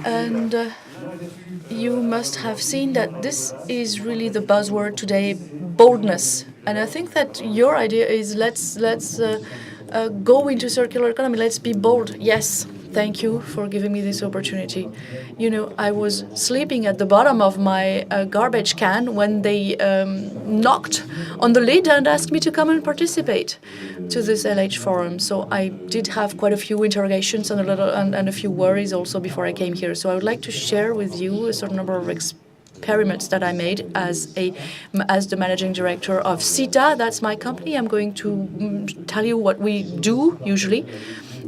And you must have seen that this is really the buzzword today, boldness. And I think that your idea is let's go into circular economy. Let's be bold. Yes, thank you for giving me this opportunity. You know, I was sleeping at the bottom of my garbage can when they knocked on the lid and asked me to come and participate to this LH forum. So I did have quite a few interrogations and a few worries also before I came here. So I would like to share with you a certain number of experiments that I made as the managing director of SITA. That's my company. I'm going to tell you what we do usually.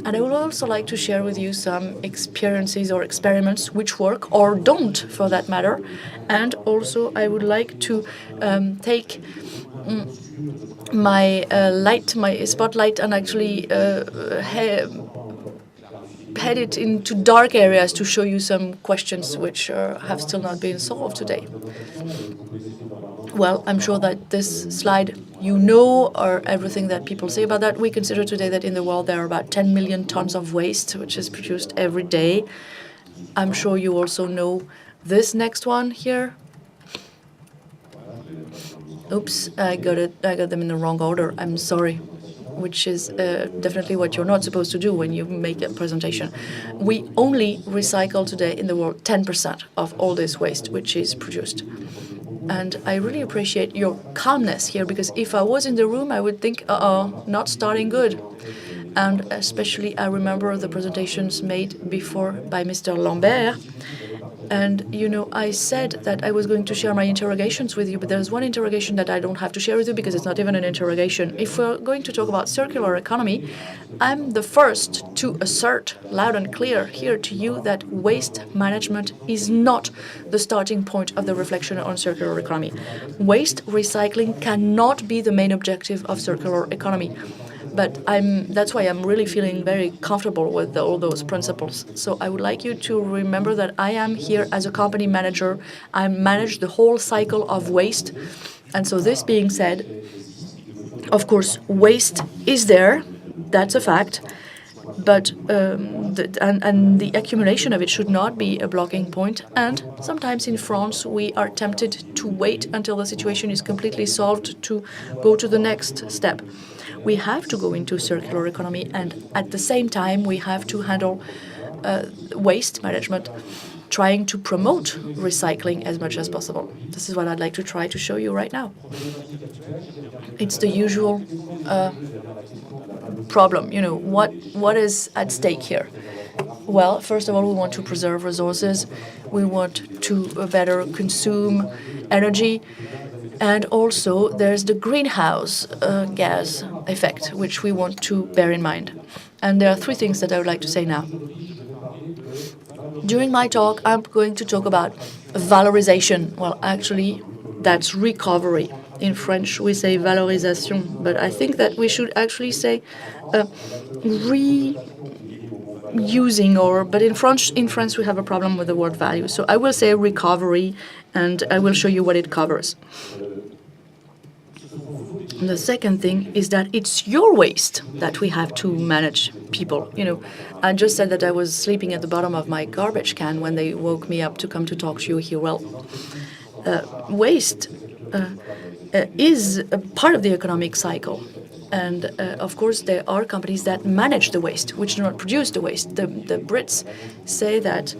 And I would also like to share with you some experiences or experiments which work or don't, for that matter. And also, I would like to take my my spotlight, and actually head it into dark areas to show you some questions which have still not been solved today. Well, I'm sure that this slide, you know, or everything that people say about that. We consider today that in the world there are about 10 million tons of waste, which is produced every day. I'm sure you also know this next one here. Oops, I got them in the wrong order. I'm sorry. Which is definitely what you're not supposed to do when you make a presentation. We only recycle today in the world 10% of all this waste which is produced. And I really appreciate your calmness here, because if I was in the room, I would think, not starting good. And especially I remember the presentations made before by Mr. Lambert. And, you know, I said that I was going to share my interrogations with you, but there's one interrogation that I don't have to share with you because it's not even an interrogation. If we're going to talk about circular economy, I'm the first to assert loud and clear here to you that waste management is not the starting point of the reflection on circular economy. Waste recycling cannot be the main objective of circular economy. But that's why I'm really feeling very comfortable with all those principles. So I would like you to remember that I am here as a company manager. I manage the whole cycle of waste. And so this being said, of course, waste is there. That's a fact. But the accumulation of it should not be a blocking point. And sometimes in France, we are tempted to wait until the situation is completely solved to go to the next step. We have to go into circular economy, and at the same time, we have to handle waste management, trying to promote recycling as much as possible. This is what I'd like to try to show you right now. It's the usual problem. You know, what is at stake here? Well, first of all, we want to preserve resources. We want to better consume energy. And also, there's the greenhouse gas effect, which we want to bear in mind. And there are three things that I would like to say now. During my talk, I'm going to talk about valorization. Well, actually, that's recovery. In French, we say valorisation, but I think that we should actually say reusing, but in France we have a problem with the word value. So I will say recovery, and I will show you what it covers. And the second thing is that it's your waste that we have to manage, people. You know, I just said that I was sleeping at the bottom of my garbage can when they woke me up to come to talk to you here. Well, waste is a part of the economic cycle. And of course, there are companies that manage the waste, which do not produce the waste. The Brits say that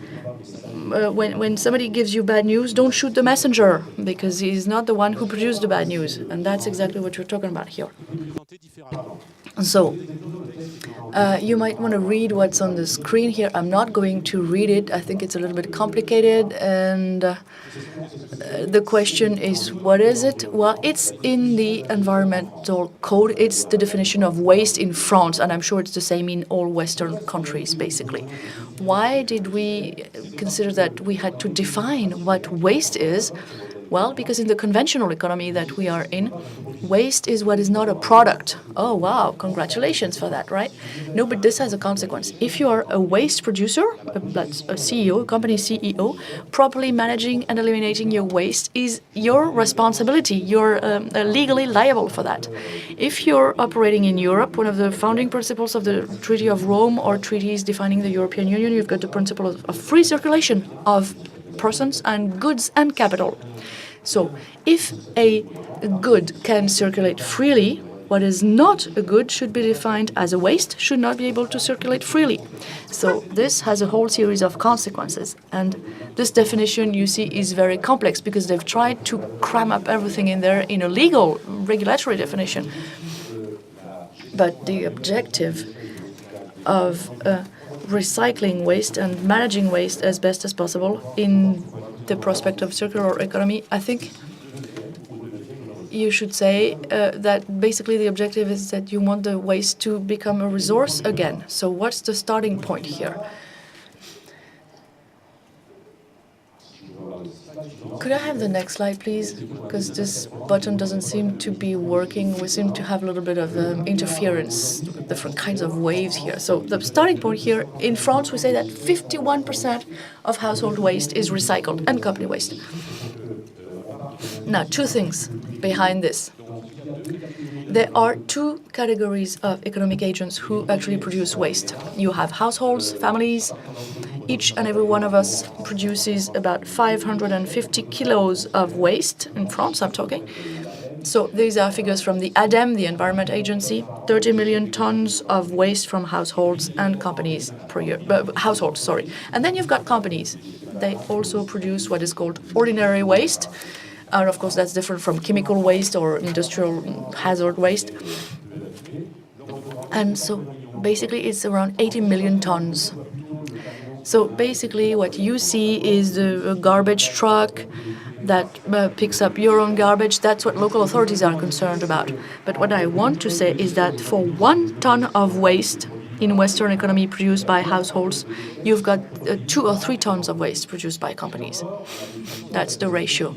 when somebody gives you bad news, don't shoot the messenger, because he's not the one who produced the bad news. And that's exactly what you're talking about here. So you might want to read what's on the screen here. I'm not going to read it. I think it's a little bit complicated. And the question is, what is it? Well, it's in the environmental code. It's the definition of waste in France, and I'm sure it's the same in all Western countries, basically. Why did we consider that we had to define what waste is? Well, because in the conventional economy that we are in, waste is what is not a product. Oh, wow, congratulations for that, right? No, but this has a consequence. If you are a waste producer, that's a CEO, a company CEO, properly managing and eliminating your waste is your responsibility. You're legally liable for that. If you're operating in Europe, one of the founding principles of the Treaty of Rome or treaties defining the European Union, you've got the principle of free circulation of persons and goods and capital. So if a good can circulate freely, what is not a good should be defined as a waste, should not be able to circulate freely. So this has a whole series of consequences. And this definition, you see, is very complex because they've tried to cram up everything in there in a legal, regulatory definition. But the objective of recycling waste and managing waste as best as possible in the prospect of circular economy, I think you should say that basically the objective is that you want the waste to become a resource again. So what's the starting point here? Could I have the next slide, please? Because this button doesn't seem to be working. We seem to have a little bit of interference, different kinds of waves here. So the starting point here, in France, we say that 51% of household waste is recycled and company waste. Now, two things behind this. There are two categories of economic agents who actually produce waste. You have households, families. Each and every one of us produces about 550 kilos of waste, in France I'm talking. So these are figures from the ADEME, the Environment Agency, 30 million tons of waste from households and companies per year. Households, sorry. And then you've got companies. They also produce what is called ordinary waste. And of course that's different from chemical waste or industrial hazard waste. And so basically it's around 80 million tons. So basically what you see is the garbage truck that picks up your own garbage. That's what local authorities are concerned about. But what I want to say is that for 1 ton of waste in Western economy produced by households, you've got 2 or 3 tons of waste produced by companies. That's the ratio.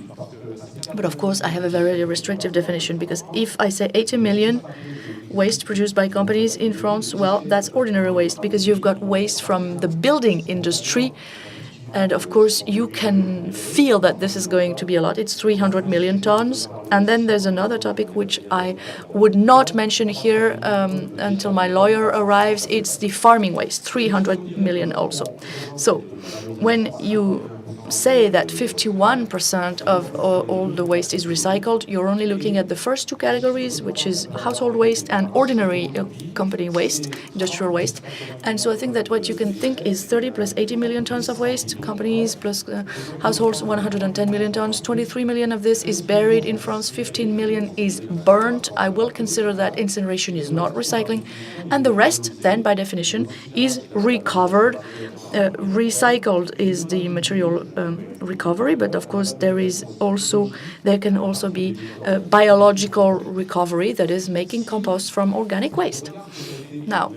But of course, I have a very restrictive definition because if I say 80 million waste produced by companies in France, well, that's ordinary waste because you've got waste from the building industry. And of course, you can feel that this is going to be a lot. It's 300 million tons. And then there's another topic which I would not mention here until my lawyer arrives. It's the farming waste, 300 million also. So when you say that 51% of all the waste is recycled, you're only looking at the first two categories, which is household waste and ordinary company waste, industrial waste. And so I think that what you can think is 30 plus 80 million tons of waste, companies plus households 110 million tons, 23 million of this is buried in France, 15 million is burnt. I will consider that incineration is not recycling. And the rest, then, by definition, is recovered. Recycled is the material recovery, but of course there can also be biological recovery, that is making compost from organic waste. Now,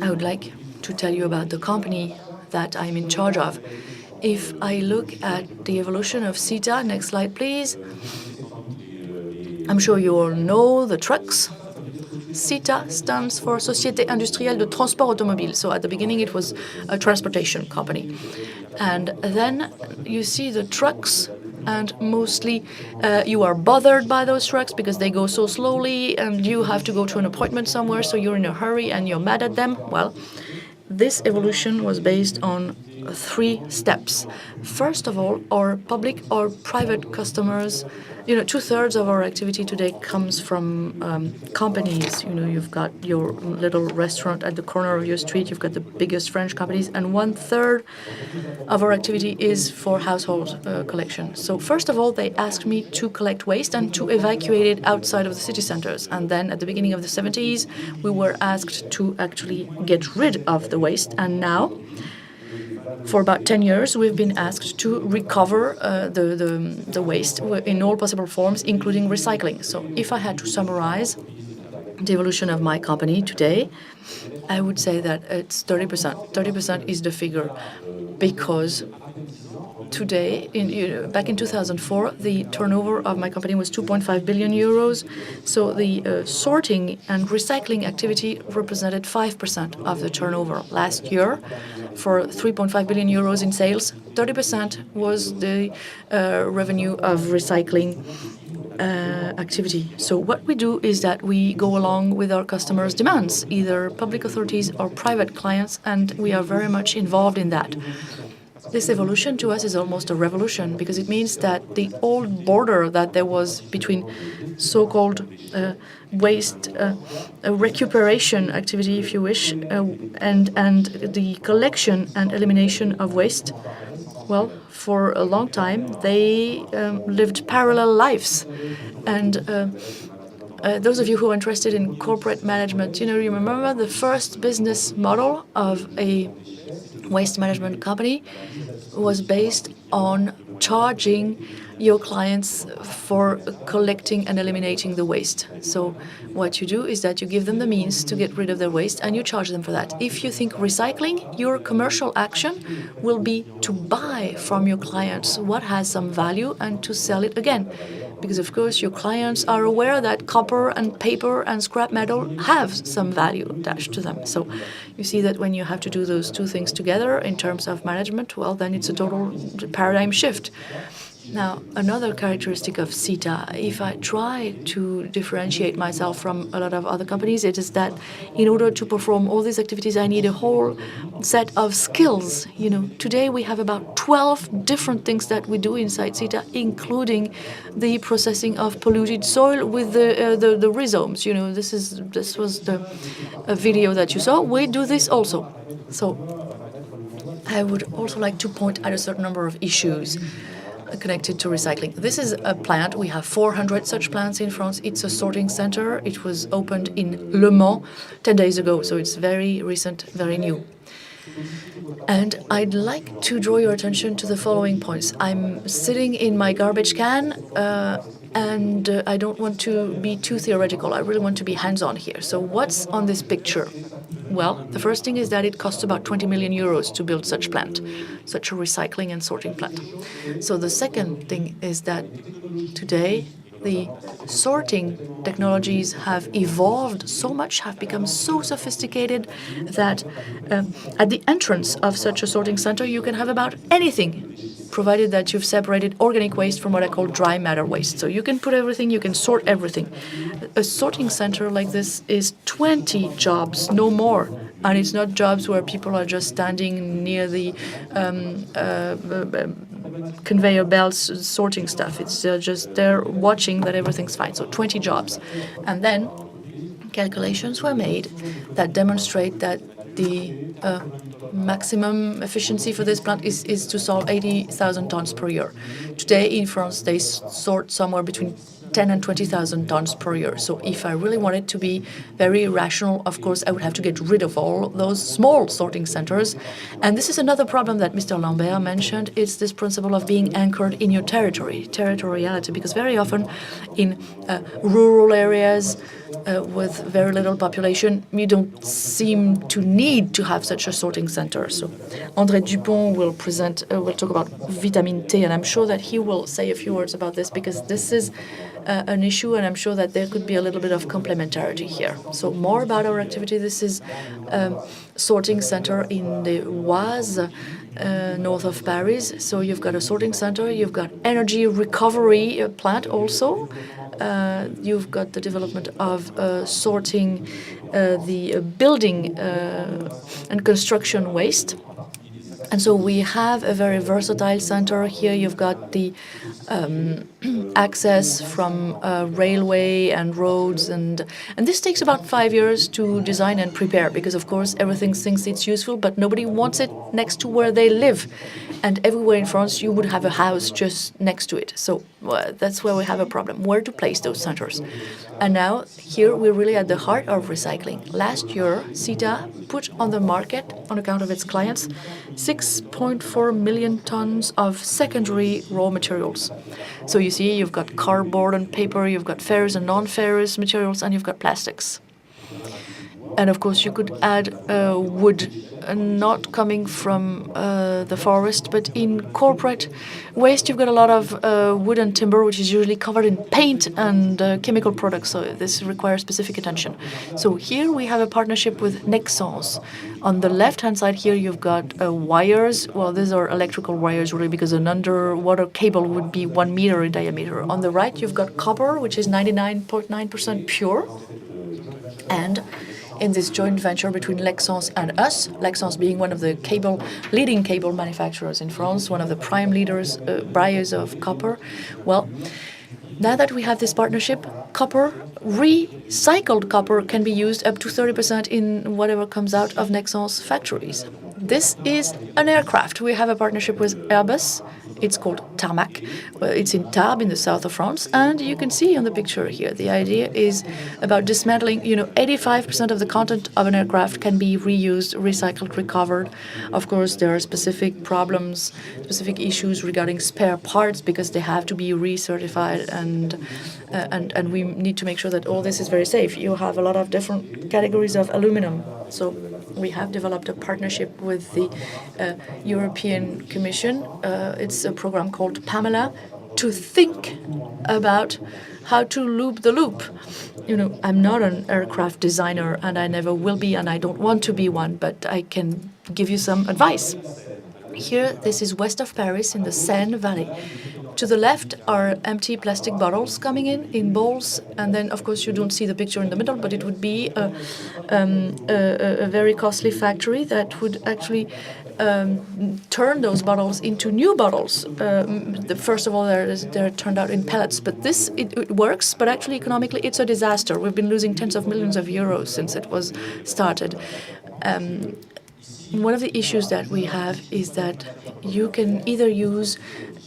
I would like to tell you about the company that I'm in charge of. If I look at the evolution of SITA, next slide please. I'm sure you all know the trucks. SITA stands for Société Industrielle de Transport Automobile. So at the beginning it was a transportation company. And then you see the trucks, and mostly you are bothered by those trucks because they go so slowly and you have to go to an appointment somewhere, so you're in a hurry and you're mad at them. Well, this evolution was based on 3 steps. First of all, our public or private customers, 2/3 of our activity today comes from companies. You've got your little restaurant at the corner of your street, you've got the biggest French companies, and 1/3 of our activity is for household collection. So first of all, they asked me to collect waste and to evacuate it outside of the city centers. And then at the beginning of the 70s, we were asked to actually get rid of the waste. And now, for about 10 years, we've been asked to recover the waste in all possible forms, including recycling. So if I had to summarize the evolution of my company today, I would say that it's 30%. 30% is the figure because today, back in 2004, the turnover of my company was 2.5 billion euros. So the sorting and recycling activity represented 5% of the turnover. Last year, for 3.5 billion euros in sales, 30% was the revenue of recycling activity. So what we do is that we go along with our customers' demands, either public authorities or private clients, and we are very much involved in that. This evolution to us is almost a revolution, because it means that the old border that there was between so-called waste recuperation activity, if you wish, and the collection and elimination of waste, well, for a long time, they lived parallel lives. And those of you who are interested in corporate management, you remember the first business model of a waste management company was based on charging your clients for collecting and eliminating the waste. So what you do is that you give them the means to get rid of their waste and you charge them for that. If you think recycling, your commercial action will be to buy from your clients what has some value and to sell it again. Because of course your clients are aware that copper and paper and scrap metal have some value attached to them. So you see that when you have to do those two things together in terms of management, well, then it's a total paradigm shift. Now, another characteristic of SITA, if I try to differentiate myself from a lot of other companies, it is that in order to perform all these activities, I need a whole set of skills. Today we have about 12 different things that we do inside SITA, including the processing of polluted soil with the rhizomes. This was the video that you saw. We do this also. So I would also like to point at a certain number of issues connected to recycling. This is a plant. We have 400 such plants in France. It's a sorting center. It was opened in Le Mans 10 days ago, so it's very recent, very new. And I'd like to draw your attention to the following points. I'm sitting in my garbage can, and I don't want to be too theoretical. I really want to be hands-on here. So what's on this picture? Well, the first thing is that it costs about 20 million euros to build such plant, such a recycling and sorting plant. So the second thing is that today the sorting technologies have evolved so much, have become so sophisticated that at the entrance of such a sorting center you can have about anything, provided that you've separated organic waste from what I call dry matter waste. So you can put everything, you can sort everything. A sorting center like this is 20 jobs, no more. And it's not jobs where people are just standing near the conveyor belts sorting stuff. It's just they're watching that everything's fine. So 20 jobs. And then calculations were made that demonstrate that the maximum efficiency for this plant is to sort 80,000 tons per year. Today in France, they sort somewhere between 10 and 20,000 tons per year. So if I really wanted to be very rational, of course, I would have to get rid of all those small sorting centers. And this is another problem that Mr. Lambert mentioned. It's this principle of being anchored in your territory, territoriality, because very often in rural areas with very little population, you don't seem to need to have such a sorting center. So André Dupont will will talk about vitamin T, and I'm sure that he will say a few words about this, because this is an issue, and I'm sure that there could be a little bit of complementarity here. So more about our activity. This is sorting center in the Oise, north of Paris. So you've got a sorting center, you've got energy recovery plant also. You've got the development of sorting the building and construction waste. And so we have a very versatile center here. You've got the access from railway and roads, and this takes about 5 years to design and prepare, because of course everything thinks it's useful, but nobody wants it next to where they live. And everywhere in France you would have a house just next to it. So that's where we have a problem, where to place those centers. And now here we're really at the heart of recycling. Last year, SITA put on the market, on account of its clients, 6.4 million tons of secondary raw materials. So you see, you've got cardboard and paper, you've got ferrous and non-ferrous materials, and you've got plastics. And of course, you could add wood not coming from the forest, but in corporate waste, you've got a lot of wood and timber, which is usually covered in paint and chemical products. So this requires specific attention. So here we have a partnership with Nexans. On the left-hand side here, you've got wires. Well, these are electrical wires, really, because an underwater cable would be 1 meter in diameter. On the right, you've got copper, which is 99.9% pure. And in this joint venture between Nexans and us, Nexans being one of the leading cable manufacturers in France, one of the prime leaders, buyers of copper. Well, now that we have this partnership, recycled copper can be used up to 30% in whatever comes out of Nexans factories. This is an aircraft. We have a partnership with Airbus. It's called Tarmac. It's in Tarbes in the south of France. And you can see on the picture here, the idea is about dismantling, 85% of the content of an aircraft can be reused, recycled, recovered. Of course, there are specific problems, specific issues regarding spare parts because they have to be recertified and we need to make sure that all this is very safe. You have a lot of different categories of aluminum. So we have developed a partnership with the European Commission. It's a program called Pamela to think about how to loop the loop. I'm not an aircraft designer and I never will be and I don't want to be one, but I can give you some advice. Here, this is west of Paris in the Seine Valley. To the left are empty plastic bottles coming in bowls, and then, of course, you don't see the picture in the middle, but it would be a very costly factory that would actually turn those bottles into new bottles. First of all, they're turned out in pellets, but it works, but actually economically it's a disaster. We've been losing tens of millions of euros since it was started. One of the issues that we have is that you can either use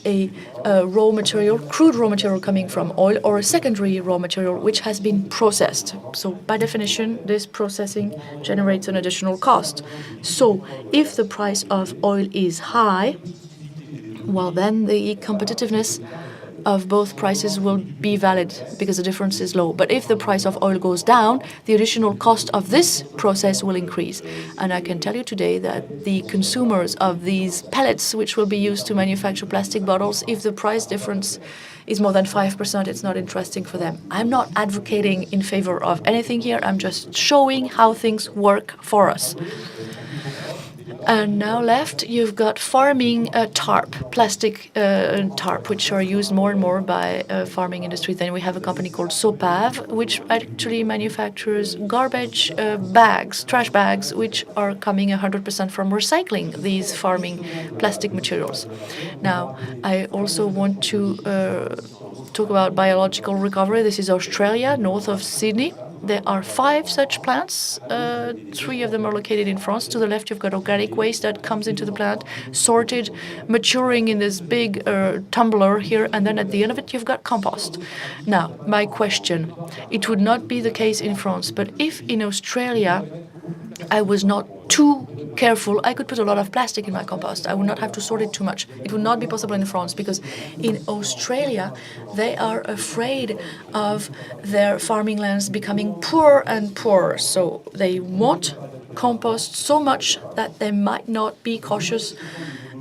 a raw material, crude raw material coming from oil, or a secondary raw material which has been processed. So by definition, this processing generates an additional cost. So if the price of oil is high, well, then the competitiveness of both prices will be valid because the difference is low. But if the price of oil goes down, the additional cost of this process will increase. And I can tell you today that the consumers of these pellets, which will be used to manufacture plastic bottles, if the price difference is more than 5%, it's not interesting for them. I'm not advocating in favor of anything here. I'm just showing how things work for us. And now left, you've got farming tarp, plastic tarp, which are used more and more by farming industry. Then we have a company called Sopav, which actually manufactures garbage bags, trash bags, which are coming 100% from recycling these farming plastic materials. Now, I also want to talk about biological recovery. This is Australia, north of Sydney. There are 5 such plants. 3 of them are located in France. To the left, you've got organic waste that comes into the plant, sorted, maturing in this big tumbler here, and then at the end of it, you've got compost. Now, my question, it would not be the case in France, but if in Australia I was not too careful, I could put a lot of plastic in my compost. I would not have to sort it too much. It would not be possible in France because in Australia, they are afraid of their farming lands becoming poorer and poorer. So they want compost so much that they might not be cautious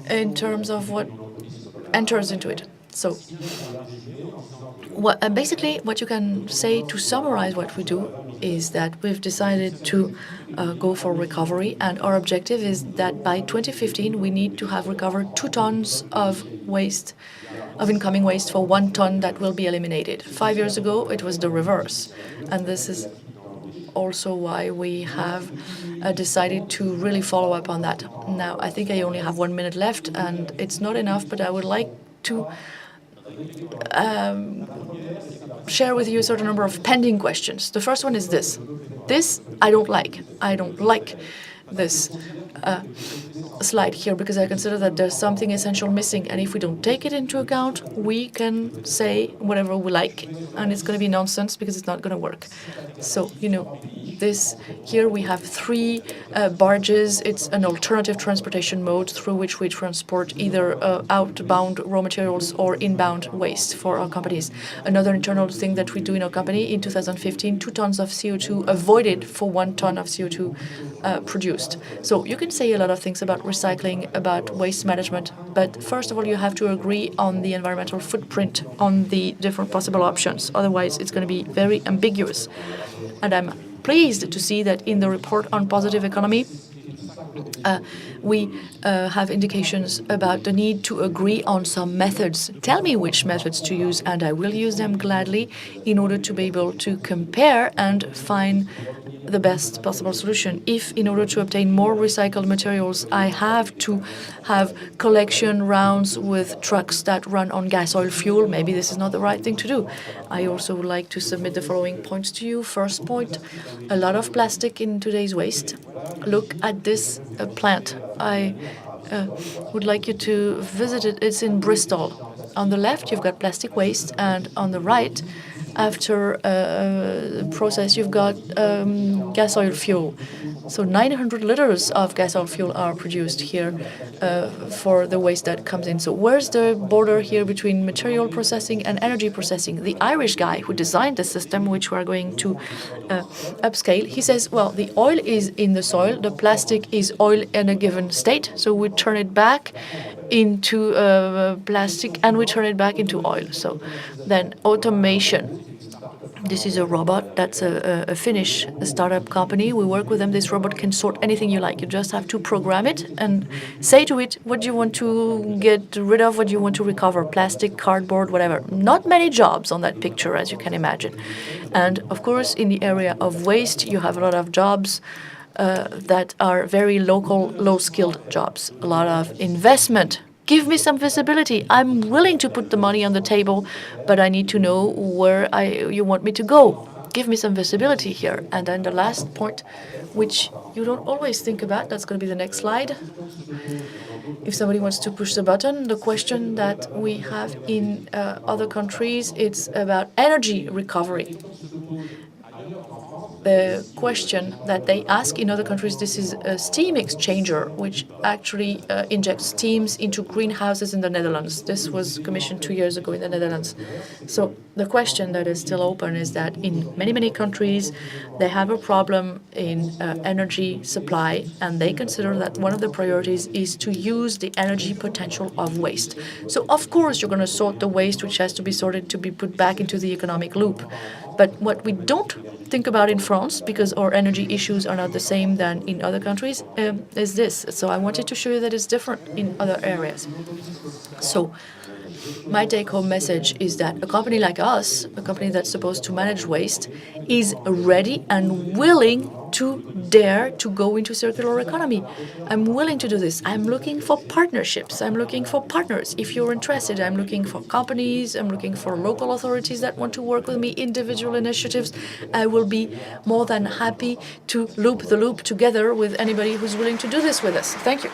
in terms of what enters into it. So basically, what you can say to summarize what we do is that we've decided to go for recovery, and our objective is that by 2015 we need to have recovered 2 tons of waste, of incoming waste for 1 ton that will be eliminated. 5 years ago, it was the reverse, and this is also why we have decided to really follow up on that. Now, I think I only have 1 minute left, and it's not enough, but I would like to share with you a certain number of pending questions. The first one is this. This I don't like. I don't like this slide here because I consider that there's something essential missing, and if we don't take it into account, we can say whatever we like, and it's going to be nonsense because it's not going to work. So, this here we have three barges. It's an alternative transportation mode through which we transport either outbound raw materials or inbound waste for our companies. Another internal thing that we do in our company, in 2015, 2 tons of CO2 avoided for 1 ton of CO2 produced. So you can say a lot of things about recycling, about waste management, but first of all, you have to agree on the environmental footprint, on the different possible options. Otherwise, it's going to be very ambiguous. And I'm pleased to see that in the report on positive economy, we have indications about the need to agree on some methods. Tell me which methods to use, and I will use them gladly in order to be able to compare and find the best possible solution. If, in order to obtain more recycled materials, I have to have collection rounds with trucks that run on gas oil fuel, maybe this is not the right thing to do. I also would like to submit the following points to you. First point, a lot of plastic in today's waste. Look at this plant. I would like you to visit it. It's in Bristol. On the left, you've got plastic waste, and on the right, after process, you've got gas oil fuel. So 900 liters of gas oil fuel are produced here for the waste that comes in. So where's the border here between material processing and energy processing? The Irish guy who designed the system, which we're going to upscale, he says, well, the oil is in the soil, the plastic is oil in a given state, so we turn it back into plastic and we turn it back into oil. So then automation. This is a robot. That's a Finnish startup company. We work with them. This robot can sort anything you like. You just have to program it and say to it what you want to get rid of, what you want to recover, plastic, cardboard, whatever. Not many jobs on that picture, as you can imagine. And of course, in the area of waste, you have a lot of jobs that are very local, low-skilled jobs. A lot of investment. Give me some visibility. I'm willing to put the money on the table, but I need to know where you want me to go. Give me some visibility here. And then the last point, which you don't always think about, that's going to be the next slide. If somebody wants to push the button, the question that we have in other countries, it's about energy recovery. The question that they ask in other countries, this is a steam exchanger, which actually injects steams into greenhouses in the Netherlands. This was commissioned 2 years ago in the Netherlands. So the question that is still open is that in many, many countries, they have a problem in energy supply, and they consider that one of the priorities is to use the energy potential of waste. So of course, you're going to sort the waste, which has to be sorted to be put back into the economic loop. But what we don't think about in France, because our energy issues are not the same than in other countries, is this. So I wanted to show you that it's different in other areas. So my take-home message is that a company like us, a company that's supposed to manage waste, is ready and willing to dare to go into circular economy. I'm willing to do this. I'm looking for partnerships. I'm looking for partners. If you're interested, I'm looking for companies. I'm looking for local authorities that want to work with me, individual initiatives. I will be more than happy to loop the loop together with anybody who's willing to do this with us. Thank you.